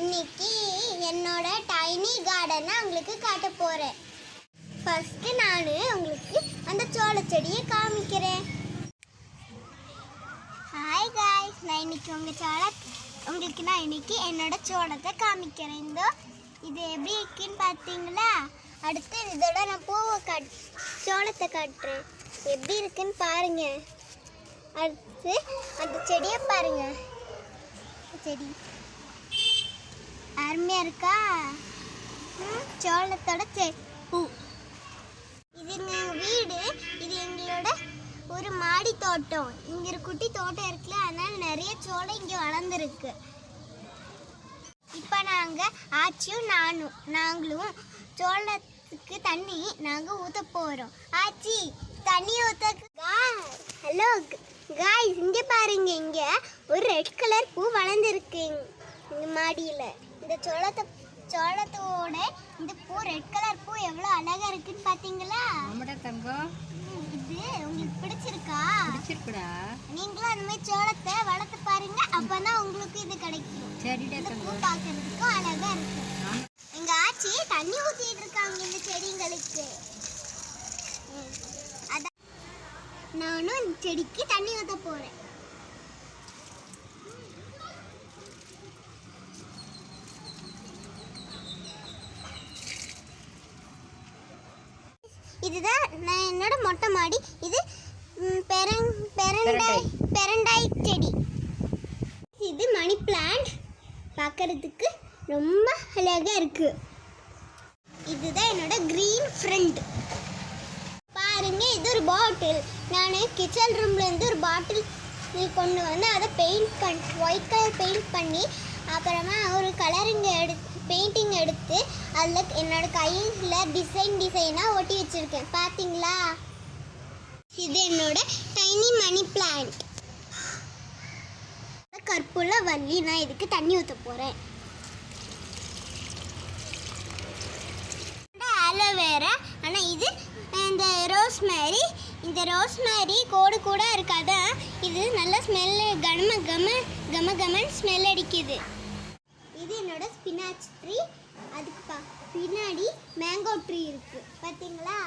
இன்னைக்கு என்னோட டைனி கார்டனை உங்களுக்கு காட்ட போகிறேன். ஃபஸ்ட்டு நான் உங்களுக்கு அந்த சோள செடியை காமிக்கிறேன். ஹாய் காய்ஸ், நான் இன்னைக்கு உங்களுக்கு நான் இன்னைக்கு என்னோட சோளத்தை காமிக்கிறேன். இது எப்படி இருக்குன்னு பார்த்தீங்களா? அடுத்து இதோட நான் சோளத்தை காட்டுறேன். எப்படி இருக்குன்னு பாருங்க. அடுத்து அந்த செடியை பாருங்க. செடி அருமையாக இருக்கா? சோளத்தோட பூ. இது எங்கள் வீடு. இது எங்களோட ஒரு மாடி தோட்டம். இங்கே ஒரு குட்டி தோட்டம் இருக்குல்ல, அதனால நிறைய சோளம் இங்கே வளர்ந்துருக்கு. இப்போ ஆச்சியும் நாங்களும் சோளத்துக்கு தண்ணி ஊற்ற போகிறோம். ஆச்சி, தண்ணி ஊற்ற. ஹலோ காய்ஸ், இங்கே பாருங்க, இங்கே ஒரு ரெட் கலர் பூ வளர்ந்துருக்கு இந்த மாடியில். இந்த சோளத்தோட இந்த பூ, ரெட் கலர் பூ எவ்வளோ அழகா இருக்குன்னு பார்த்தீங்களா? இது உங்களுக்கு பிடிச்சிருக்கா? பிடிச்சிருக்குடா. நீங்களும் அந்த மாதிரி சோளத்தை வளர்த்து பாருங்க, அப்பதான் உங்களுக்கு இது கிடைக்கும். இந்த பூ பார்க்கறதுக்கும் அழகா இருக்கு. எங்க ஆச்சி தண்ணி ஊத்திட்டு இருக்காங்க இந்த செடிங்களுக்கு. அதான் நானும் இந்த செடிக்கு தண்ணி ஊத்த போறேன். இதுதான் நான் என்னோட மொட்டை மாடி. இது பெரண்டாய் செடி. இது மணி பிளான்ட். பார்க்கறதுக்கு ரொம்ப அழகா இருக்கு. இதுதான் என்னோட கிரீன் ஃப்ரெண்ட். பாருங்க, இது ஒரு பாட்டில். நான் கிச்சன் ரூம்ல இருந்து ஒரு பாட்டில் கொண்டு வந்து அதை ஒயிட் கலர் பெயிண்ட் பண்ணி, அப்புறமா ஒரு பெயிண்டிங் எடுத்து அதில் என்னோட கையில் டிசைனாக ஒட்டி வச்சுருக்கேன். பார்த்தீங்களா? இது என்னோட டைனி மணி பிளான்ட். கற்பூர வள்ளி. நான் இதுக்கு தண்ணி ஊற்ற போகிறேன். ஆலோவேரா. ஆனால் இது இந்த ரோஸ்மேரி. இந்த ரோஸ்மேரி கோடு இருக்காது. இது நல்ல ஸ்மெல்லு, கம ஸ்மெல் அடிக்குது. இது என்னோட ஸ்பினாச் ட்ரீ. அதுக்கு பின்னாடி மேங்கோ ட்ரீ இருக்கு. பார்த்தீங்களா?